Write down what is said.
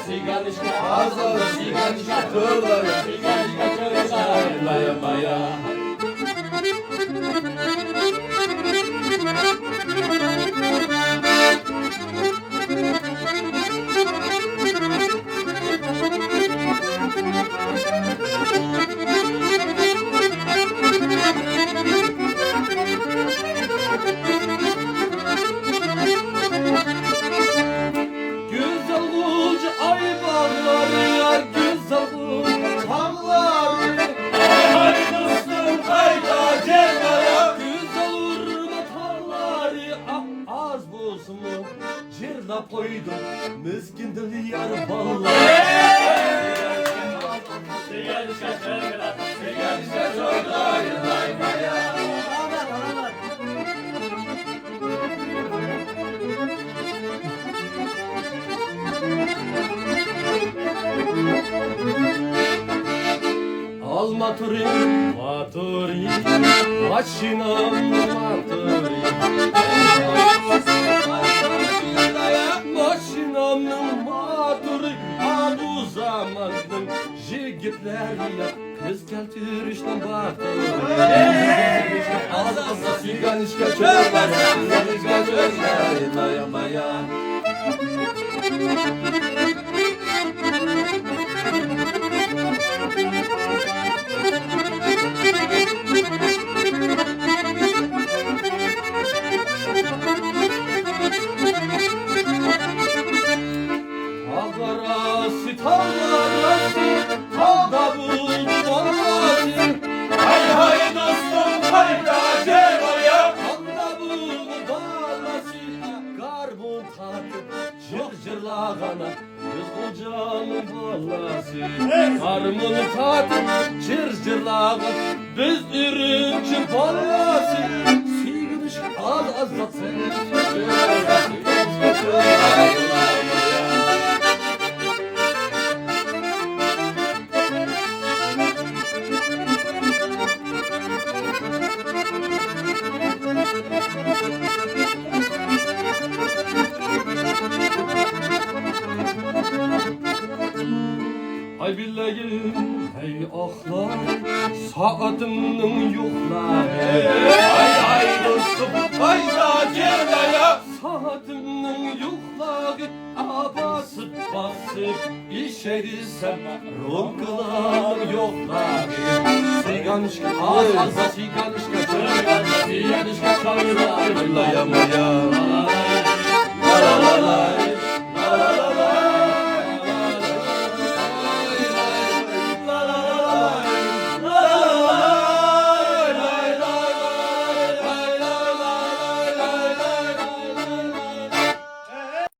siganişka az az siganişka çorlaya siganişka çorlaya maya. Cirna koydum miskin yar vallahi. Siganişka çorla, siganişka çorla yılaymaya. Al maturi, maturi, maşinam maturi. Maşinamın maturi, bu zamanın jigitlerine kız keltirişten baturi. Az az siganişka çorla, siganişka çorla yılaymaya. Ağlarası tallarası talda buldu vallahi. Hay hay dostum hayda cevaya. Talda buldu vallahi. Karbon tatı cırcırlağana kız kocamın vallası. Karmın tatı cırcırlağana biz ürüncü vallası. Sigidiş az az da sen. Ay bileyim hey ahlar saatimin yoklar. Ay ay dostum hayda cevaya saatimin yoklar. Basıp basıp işerisem ronkalarım yoklar. Siganişka az az siganişka çorla siganişka çorla yılayamaya. La la la la.